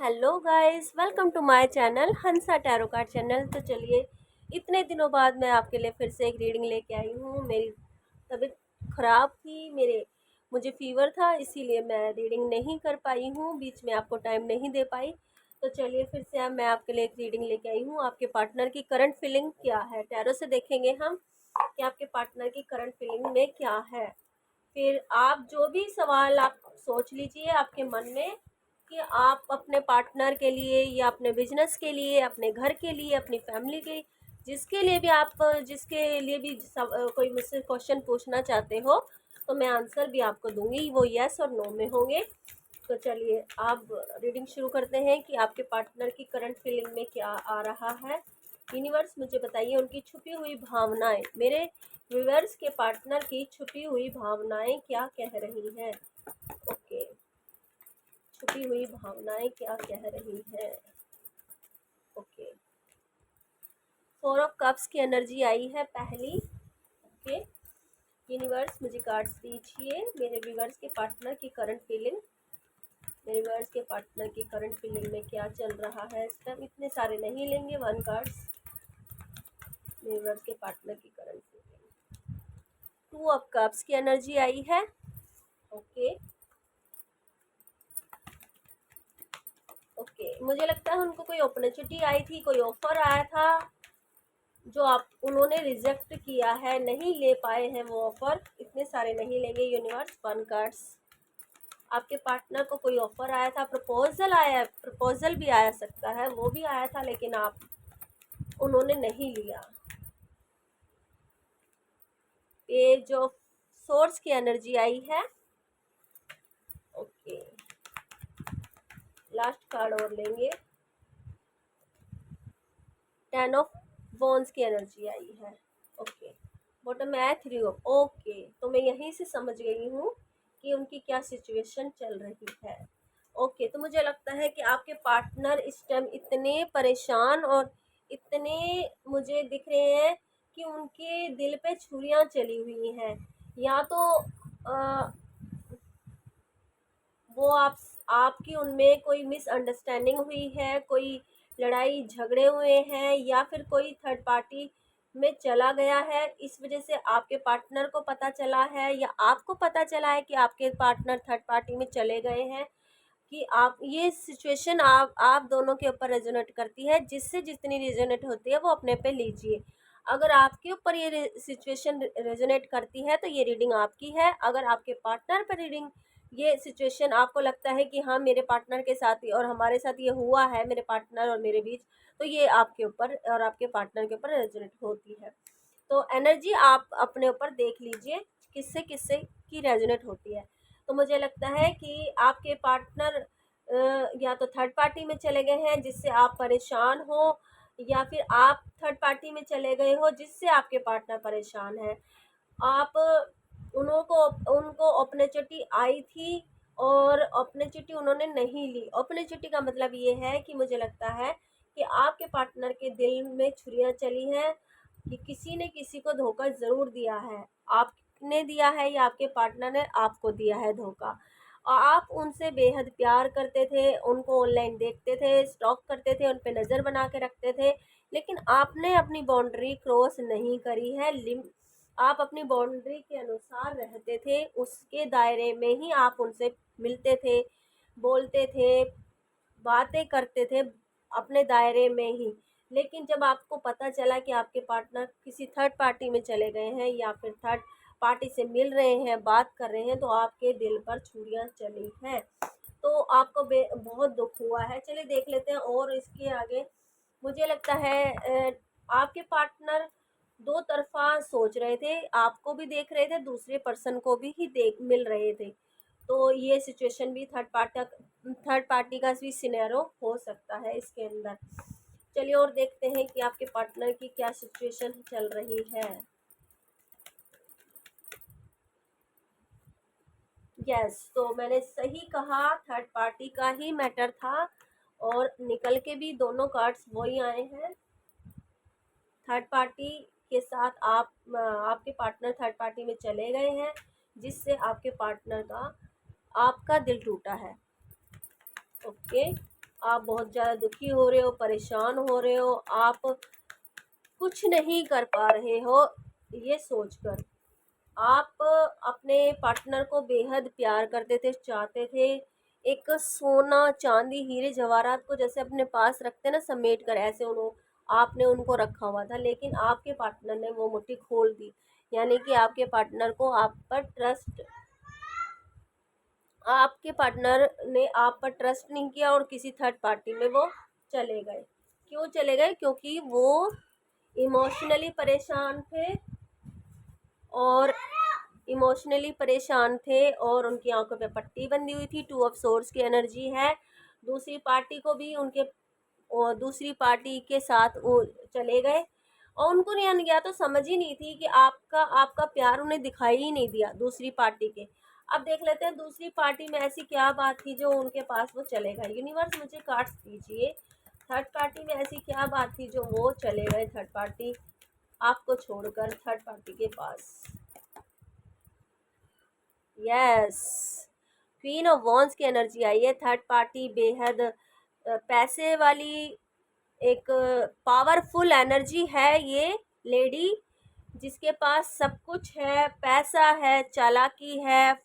Hello guys, welcome to my channel Hansa tarot card channel. तो चलिए, इतने दिनों बाद मैं आपके लिए फिर से एक रीडिंग लेके आई हूँ। मेरी तबीयत ख़राब थी, मुझे फीवर था, इसीलिए मैं रीडिंग नहीं कर पाई हूँ, बीच में आपको टाइम नहीं दे पाई। तो चलिए फिर से अब मैं आपके लिए एक रीडिंग लेके आई हूँ। आपके पार्टनर की करंट फीलिंग क्या है, टैरो से देखेंगे हम कि आपके पार्टनर की करंट फीलिंग में क्या है। फिर आप जो भी सवाल आप सोच लीजिए आपके मन में कि आप अपने पार्टनर के लिए या अपने बिजनेस के लिए, अपने घर के लिए, अपनी फैमिली के, जिसके लिए भी कोई मुझसे क्वेश्चन पूछना चाहते हो, तो मैं आंसर भी आपको दूंगी, वो यस और नो में होंगे। तो चलिए आप रीडिंग शुरू करते हैं कि आपके पार्टनर की करंट फीलिंग में क्या आ रहा है। यूनिवर्स मुझे बताइए उनकी छुपी हुई भावनाएं, मेरे व्यूअर्स के पार्टनर की छुपी हुई भावनाएं क्या कह रही हैं। ओके, छुपी हुई भावनाएं क्या कह रही है। ओके, 4 ऑफ कप्स की एनर्जी आई है पहली। ओके, यूनिवर्स मुझे कार्ड्स दीजिए मेरे व्यूअर्स के पार्टनर की करंट फीलिंग। मेरे व्यूअर्स के पार्टनर की करंट फीलिंग में क्या चल रहा है इस टाइम। इतने सारे नहीं लेंगे, 1 कार्ड्स। मेरे व्यूअर्स के पार्टनर की करंट फीलिंग, 2 ऑफ कप्स की एनर्जी आई है। ओके ओके, मुझे लगता है उनको कोई अपॉर्चुनिटी आई थी, कोई ऑफर आया था जो आप उन्होंने रिजेक्ट किया है, नहीं ले पाए हैं वो ऑफर। इतने सारे नहीं लेंगे यूनिवर्स, 1 कार्ड्स। आपके पार्टनर को कोई ऑफर आया था, प्रपोजल आया, प्रपोजल भी आया सकता है, वो भी आया था, लेकिन उन्होंने नहीं लिया। पेज ऑफ सोर्स की एनर्जी आई है। ओके, लास्ट कार्ड और लेंगे। 10 ऑफ वॉन्स की एनर्जी आई है। ओके, बॉटम में आया 3 ऑफ। ओके, तो मैं यहीं से समझ गई हूँ कि उनकी क्या सिचुएशन चल रही है। ओके, तो मुझे लगता है कि आपके पार्टनर इस टाइम इतने परेशान और इतने मुझे दिख रहे हैं कि उनके दिल पे छुरियां चली हुई हैं। या तो वो आपकी उनमें कोई मिसअंडरस्टैंडिंग हुई है, कोई लड़ाई झगड़े हुए हैं, या फिर कोई थर्ड पार्टी में चला गया है, इस वजह से आपके पार्टनर को पता चला है या आपको पता चला है कि आपके पार्टनर थर्ड पार्टी में चले गए हैं। कि आप ये सिचुएशन आप दोनों के ऊपर रेजोनेट करती है, जिससे जितनी रेजोनेट होती है वो अपने पे लीजिए। अगर आपके ऊपर ये सिचुएशन रेजोनेट करती है तो ये रीडिंग आपकी है। अगर आपके पार्टनर पर रीडिंग, ये सिचुएशन आपको लगता है कि हाँ मेरे पार्टनर के साथ ही और हमारे साथ ये हुआ है, मेरे पार्टनर और मेरे बीच, तो ये आपके ऊपर और आपके पार्टनर के ऊपर रेजोनेट होती है। तो एनर्जी आप अपने ऊपर देख लीजिए किससे किससे की रेजोनेट होती है। तो मुझे लगता है कि आपके पार्टनर या तो थर्ड पार्टी में चले गए हैं जिससे आप परेशान हो, या फिर आप थर्ड पार्टी में चले गए हो जिससे आपके पार्टनर परेशान है। आप उनको अपॉर्चुनिटी आई थी और अपॉर्चुनिटी उन्होंने नहीं ली। अपॉर्चुनिटी का मतलब ये है कि मुझे लगता है कि आपके पार्टनर के दिल में छुरियां चली हैं कि किसी ने किसी को धोखा ज़रूर दिया है। आपने दिया है या आपके पार्टनर ने आपको दिया है धोखा। और आप उनसे बेहद प्यार करते थे, उनको ऑनलाइन देखते थे, स्टॉक करते थे, उन पे नज़र बना के रखते थे, लेकिन आपने अपनी बाउंड्री क्रॉस नहीं करी है। आप अपनी बाउंड्री के अनुसार रहते थे, उसके दायरे में ही आप उनसे मिलते थे, बोलते थे, बातें करते थे, अपने दायरे में ही। लेकिन जब आपको पता चला कि आपके पार्टनर किसी थर्ड पार्टी में चले गए हैं या फिर थर्ड पार्टी से मिल रहे हैं, बात कर रहे हैं, तो आपके दिल पर छुरियां चली हैं। तो आपको बहुत दुख हुआ है। चलिए देख लेते हैं और इसके आगे। मुझे लगता है आपके पार्टनर दो तरफा सोच रहे थे, आपको भी देख रहे थे, दूसरे पर्सन को भी ही देख मिल रहे थे। तो ये सिचुएशन भी थर्ड पार्टी का भी सिनेरियो हो सकता है इसके अंदर। चलिए और देखते हैं कि आपके पार्टनर की क्या सिचुएशन चल रही है। यस, तो मैंने सही कहा, थर्ड पार्टी का ही मैटर था और निकल के भी दोनों कार्ड्स वही आए हैं। थर्ड पार्टी के साथ आपके पार्टनर थर्ड पार्टी में चले गए हैं जिससे आपके पार्टनर का आपका दिल टूटा है। ओके, आप बहुत ज़्यादा दुखी हो रहे हो, परेशान हो रहे हो, आप कुछ नहीं कर पा रहे हो ये सोचकर। आप अपने पार्टनर को बेहद प्यार करते थे, चाहते थे। एक सोना, चांदी, हीरे जवाहरात को जैसे अपने पास रखते ना समेट कर, ऐसे आपने उनको रखा हुआ था। लेकिन आपके पार्टनर ने वो मुट्ठी खोल दी, यानी कि आपके पार्टनर ने आप पर ट्रस्ट नहीं किया और किसी थर्ड पार्टी में वो चले गए। क्यों चले गए? क्योंकि वो इमोशनली परेशान थे, और उनकी आंखों पे पट्टी बंधी हुई थी। 2 ऑफ सोर्स की एनर्जी है। दूसरी पार्टी को भी उनके और दूसरी पार्टी के साथ वो चले गए, और उनको नहीं गया तो समझ ही नहीं थी कि आपका आपका प्यार उन्हें दिखाई ही नहीं दिया दूसरी पार्टी के। अब देख लेते हैं दूसरी पार्टी में ऐसी क्या बात थी जो उनके पास वो चले गए। यूनिवर्स मुझे कार्ड्स दीजिए, थर्ड पार्टी में ऐसी क्या बात थी जो वो चले गए, थर्ड पार्टी आपको छोड़कर थर्ड पार्टी के पास। यस, क्वीन ऑफ वॉन्स की एनर्जी आई है। थर्ड पार्टी बेहद पैसे वाली, एक पावरफुल एनर्जी है ये लेडी, जिसके पास सब कुछ है, पैसा है, चालाकी है,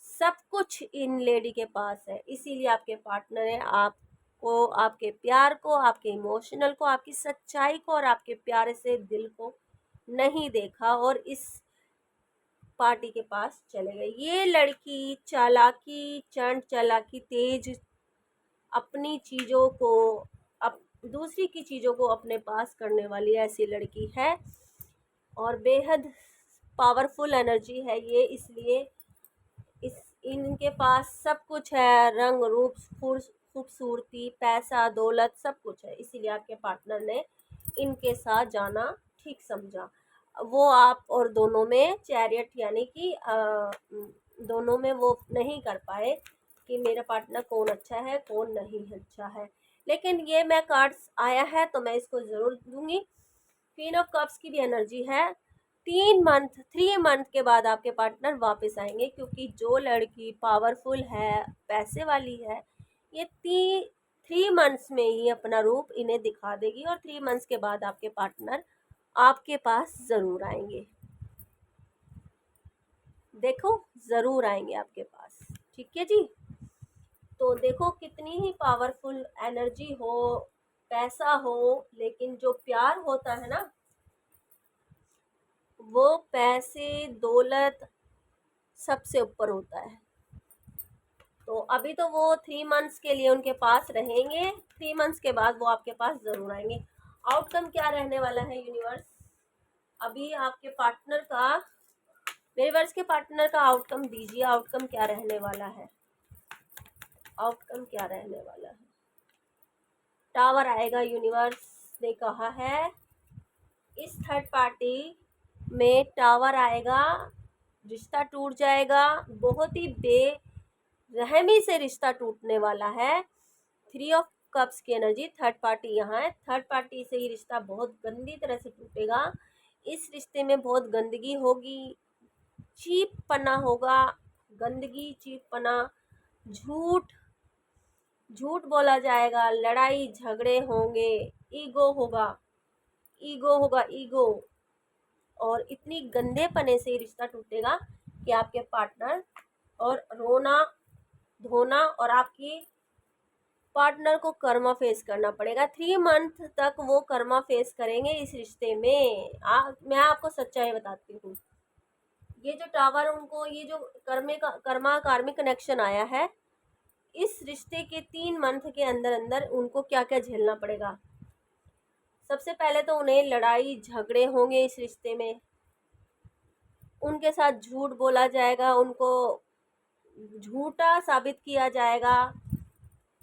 सब कुछ इन लेडी के पास है। इसीलिए आपके पार्टनर ने आपको, आपके प्यार को, आपके इमोशनल को, आपकी सच्चाई को और आपके प्यारे से दिल को नहीं देखा और इस पार्टी के पास चले गए। ये लड़की चालाकी, चंड चालाकी, तेज, अपनी चीज़ों को दूसरी की चीज़ों को अपने पास करने वाली ऐसी लड़की है, और बेहद पावरफुल एनर्जी है ये। इसलिए इनके पास सब कुछ है, रंग रूप, खूबसूरती, पैसा, दौलत, सब कुछ है। इसीलिए आपके पार्टनर ने इनके साथ जाना ठीक समझा। वो आप और दोनों में चैरियट, यानी कि दोनों में वो नहीं कर पाए कि मेरा पार्टनर कौन अच्छा है कौन नहीं अच्छा है। लेकिन ये मैं कार्ड्स आया है तो मैं इसको ज़रूर दूंगी। क्वीन ऑफ कप्स की भी एनर्जी है। 3 मंथ के बाद आपके पार्टनर वापस आएंगे, क्योंकि जो लड़की पावरफुल है, पैसे वाली है, ये 3 मंथ्स में ही अपना रूप इन्हें दिखा देगी, और 3 मंथ्स के बाद आपके पार्टनर आपके पास ज़रूर आएंगे। देखो, ज़रूर आएंगे आपके पास। ठीक है जी। तो देखो कितनी ही पावरफुल एनर्जी हो, पैसा हो, लेकिन जो प्यार होता है ना, वो पैसे, दौलत सबसे ऊपर होता है। तो अभी तो वो 3 मंथ्स के लिए उनके पास रहेंगे, 3 मंथ्स के बाद वो आपके पास ज़रूर आएंगे। आउटकम क्या रहने वाला है यूनिवर्स? अभी आपके पार्टनर का, यूनिवर्स के पार्टनर का आउटकम दीजिए। आउटकम क्या रहने वाला है? आउटकम क्या रहने वाला है? टावर आएगा। यूनिवर्स ने कहा है इस थर्ड पार्टी में टावर आएगा, रिश्ता टूट जाएगा, बहुत ही बेरहमी से रिश्ता टूटने वाला है। 3 ऑफ कप्स की एनर्जी, थर्ड पार्टी यहाँ है। थर्ड पार्टी से ही रिश्ता बहुत गंदी तरह से टूटेगा। इस रिश्ते में बहुत गंदगी होगी, चीप पना होगा, गंदगी, चीप पना, झूठ झूठ बोला जाएगा, लड़ाई झगड़े होंगे, ईगो होगा, ईगो, और इतनी गंदे पने से रिश्ता टूटेगा कि आपके पार्टनर और रोना धोना, और आपकी पार्टनर को कर्मा फेस करना पड़ेगा। 3 मंथ तक वो कर्मा फेस करेंगे इस रिश्ते में। मैं आपको सच्चाई बताती हूँ। ये जो टावर उनको, ये जो कर्मा कार्मिक कनेक्शन आया है, इस रिश्ते के 3 मंथ के अंदर अंदर उनको क्या क्या झेलना पड़ेगा। सबसे पहले तो उन्हें लड़ाई झगड़े होंगे इस रिश्ते में, उनके साथ झूठ बोला जाएगा, उनको झूठा साबित किया जाएगा,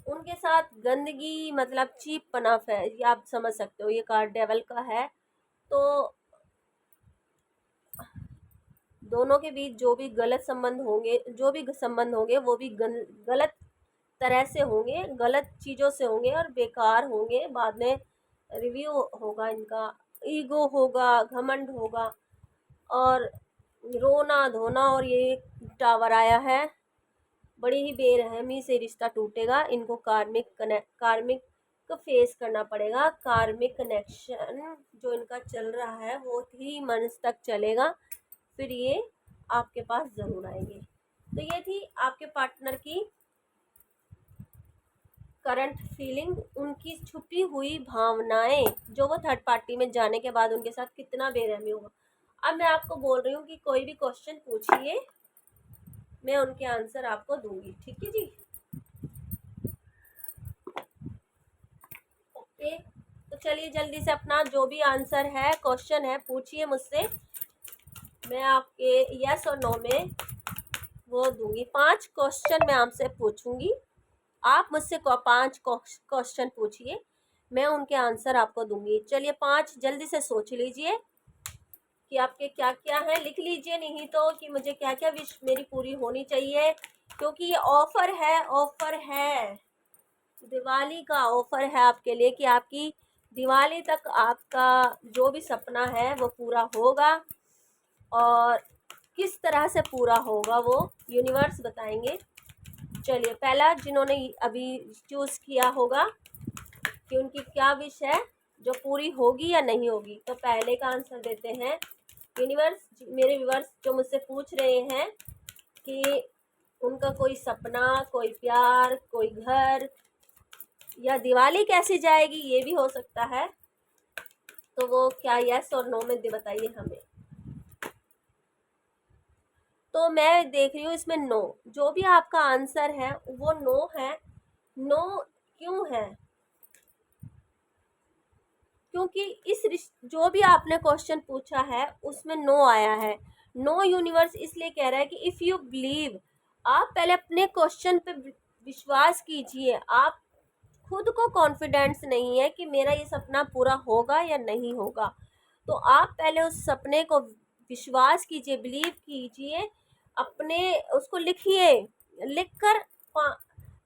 उनके साथ गंदगी, मतलब चीप पनफ है, ये आप समझ सकते हो। ये कार्ड डेवल का है। तो दोनों के बीच जो भी गलत संबंध होंगे वो भी गलत तरह से होंगे, गलत चीज़ों से होंगे और बेकार होंगे। बाद में रिव्यू होगा इनका, ईगो होगा, घमंड होगा, और रोना धोना। और ये टावर आया है, बड़ी ही बेरहमी से रिश्ता टूटेगा। इनको कार्मिक को फेस करना पड़ेगा। कार्मिक कनेक्शन जो इनका चल रहा है वो 3 मंथ्स तक चलेगा, फिर ये आपके पास ज़रूर आएंगे। तो ये थी आपके पार्टनर की करंट फीलिंग, उनकी छुपी हुई भावनाएं, जो वो थर्ड पार्टी में जाने के बाद उनके साथ कितना बेरहमी होगा। अब मैं आपको बोल रही हूँ कि कोई भी क्वेश्चन पूछिए, मैं उनके आंसर आपको दूंगी, ठीक है जी। ओके, तो चलिए जल्दी से अपना जो भी आंसर है, क्वेश्चन है, पूछिए मुझसे। मैं आपके यस और नो में वो दूंगी। 5 क्वेश्चन मैं आपसे पूछूंगी, आप मुझसे 5 क्वेश्चन पूछिए, मैं उनके आंसर आपको दूंगी। चलिए 5 जल्दी से सोच लीजिए कि आपके क्या क्या है, लिख लीजिए, नहीं तो कि मुझे क्या क्या विश मेरी पूरी होनी चाहिए, क्योंकि ये ऑफर है, ऑफर है, दिवाली का ऑफर है आपके लिए कि आपकी दिवाली तक आपका जो भी सपना है वो पूरा होगा। और किस तरह से पूरा होगा वो यूनिवर्स बताएंगे। चलिए पहला जिन्होंने अभी चूज़ किया होगा कि उनकी क्या विश है जो पूरी होगी या नहीं होगी, तो पहले का आंसर देते हैं। यूनिवर्स, मेरे व्यूअर्स जो मुझसे पूछ रहे हैं कि उनका कोई सपना, कोई प्यार, कोई घर या दिवाली कैसी जाएगी, ये भी हो सकता है, तो वो क्या यस और नो में बताइए हमें। तो मैं देख रही हूँ इसमें नो, जो भी आपका आंसर है वो नो है। नो क्यों है? क्योंकि जो भी आपने क्वेश्चन पूछा है उसमें नो आया है। नो यूनिवर्स इसलिए कह रहा है कि इफ़ यू बिलीव, आप पहले अपने क्वेश्चन पे विश्वास कीजिए। आप खुद को कॉन्फिडेंस नहीं है कि मेरा ये सपना पूरा होगा या नहीं होगा, तो आप पहले उस सपने को विश्वास कीजिए, बिलीव कीजिए, अपने उसको लिखिए। लिखकर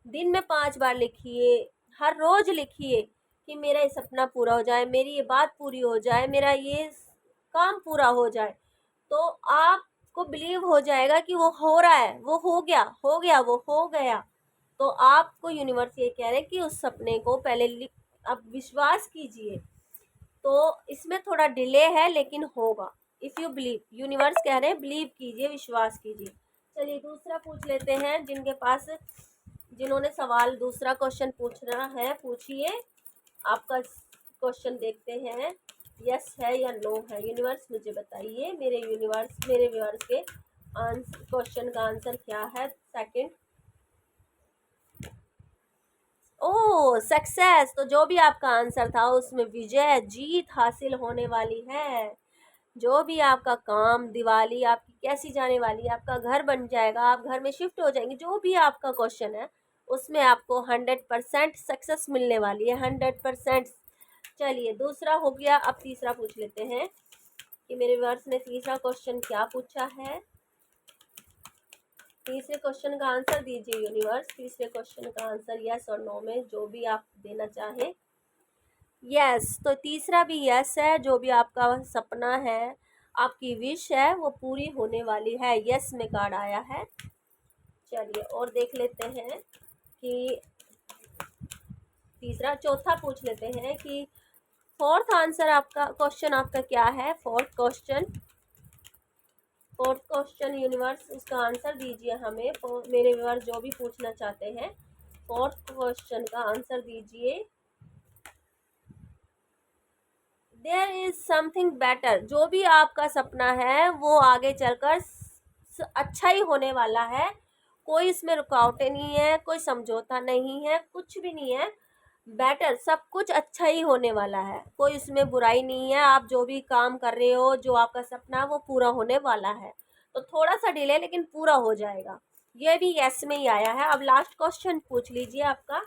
दिन में 5 बार लिखिए, हर रोज लिखिए कि मेरा ये सपना पूरा हो जाए, मेरी ये बात पूरी हो जाए, मेरा ये काम पूरा हो जाए। तो आपको बिलीव हो जाएगा कि वो हो रहा है, वो हो गया, हो गया, वो हो गया। तो आपको यूनिवर्स ये कह रहे हैं कि उस सपने को पहले आप विश्वास कीजिए। तो इसमें थोड़ा डिले है लेकिन होगा। इफ़ यू बिलीव, यूनिवर्स कह रहे हैं बिलीव कीजिए, विश्वास कीजिए। चलिए दूसरा पूछ लेते हैं, जिन्होंने सवाल दूसरा क्वेश्चन पूछना है पूछिए। आपका क्वेश्चन देखते हैं, यस है या नो है। यूनिवर्स मुझे बताइए, मेरे व्यूअर्स के क्वेश्चन का आंसर क्या है। सेकंड, ओ सक्सेस, तो जो भी आपका आंसर था उसमें विजय, जीत हासिल होने वाली है। जो भी आपका काम, दिवाली आपकी कैसी जाने वाली है, आपका घर बन जाएगा, आप घर में शिफ्ट हो जाएंगे, जो भी आपका क्वेश्चन है उसमें आपको 100% सक्सेस मिलने वाली है, 100%। चलिए दूसरा हो गया, अब तीसरा पूछ लेते हैं कि मेरे व्यूअर्स ने तीसरा क्वेश्चन क्या पूछा है। तीसरे क्वेश्चन का आंसर दीजिए यूनिवर्स। तीसरे क्वेश्चन का आंसर यस और नो में जो भी आप देना चाहें। यस, तो तीसरा भी यस है, जो भी आपका सपना है, आपकी विश है, वो पूरी होने वाली है। यस में कार्ड आया है। चलिए और देख लेते हैं कि चौथा पूछ लेते हैं कि फोर्थ आंसर आपका क्वेश्चन आपका क्या है। फोर्थ क्वेश्चन यूनिवर्स, उसका आंसर दीजिए हमें। मेरे व्यूअर्स जो भी पूछना चाहते हैं, फोर्थ क्वेश्चन का आंसर दीजिए। देयर इज समथिंग बेटर, जो भी आपका सपना है वो आगे चलकर अच्छा ही होने वाला है। कोई इसमें रुकावटें नहीं है, कोई समझौता नहीं है, कुछ भी नहीं है। बेटर, सब कुछ अच्छा ही होने वाला है, कोई इसमें बुराई नहीं है। आप जो भी काम कर रहे हो, जो आपका सपना है वो पूरा होने वाला है। तो थोड़ा सा डिले लेकिन पूरा हो जाएगा। ये भी यस में ही आया है। अब लास्ट क्वेश्चन पूछ लीजिए आपका,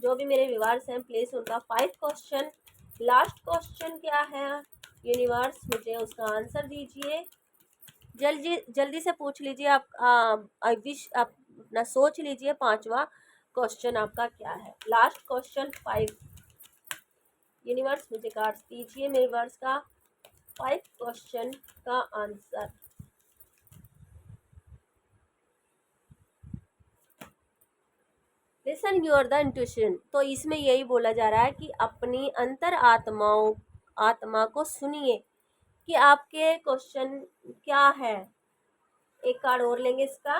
जो भी मेरे व्यूअर्स हैं प्लीज़ उनका 5 क्वेश्चन। लास्ट क्वेश्चन क्या है यूनिवर्स, मुझे उसका आंसर दीजिए। जल्दी जल्दी से पूछ लीजिए आप। आप अपना सोच लीजिए, 5वां क्वेश्चन आपका क्या है। लास्ट क्वेश्चन 5, यूनिवर्स मुझे कार्ड दीजिए मेरे वर्स का 5 क्वेश्चन का answer. Listen your the intuition. तो इसमें यही बोला जा रहा है कि अपनी अंतर आत्मा को सुनिए कि आपके क्वेश्चन क्या है। एक कार्ड और लेंगे इसका,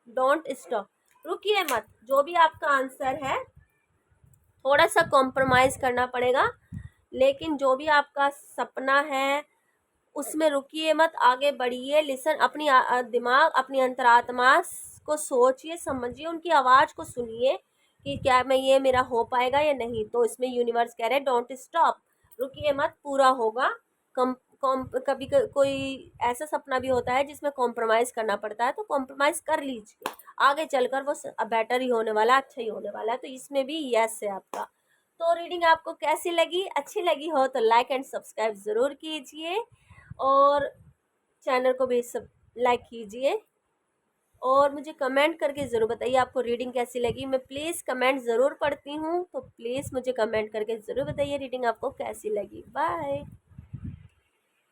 डोंट स्टॉप, रुकिए मत। जो भी आपका आंसर है थोड़ा सा कॉम्प्रोमाइज करना पड़ेगा, लेकिन जो भी आपका सपना है उसमें रुकिए मत, आगे बढ़िए। लिसन, अपनी दिमाग, अपनी अंतरात्मा को सोचिए, समझिए, उनकी आवाज़ को सुनिए कि क्या मैं ये मेरा हो पाएगा या नहीं। तो इसमें यूनिवर्स कह रहे हैं डोंट स्टॉप, रुकिए मत, पूरा होगा। कभी कोई ऐसा सपना भी होता है जिसमें कॉम्प्रोमाइज़ करना पड़ता है, तो कॉम्प्रोमाइज़ कर लीजिए, आगे चलकर वो बेटर ही होने वाला है, अच्छा ही होने वाला है। तो इसमें भी यस है आपका। तो रीडिंग आपको कैसी लगी? अच्छी लगी हो तो लाइक एंड सब्सक्राइब ज़रूर कीजिए, और चैनल को भी सब लाइक कीजिए, और मुझे कमेंट करके ज़रूर बताइए आपको रीडिंग कैसी लगी। मैं प्लीज़ कमेंट ज़रूर पढ़ती हूँ, तो प्लीज़ मुझे कमेंट करके ज़रूर बताइए रीडिंग आपको कैसी लगी। बाय।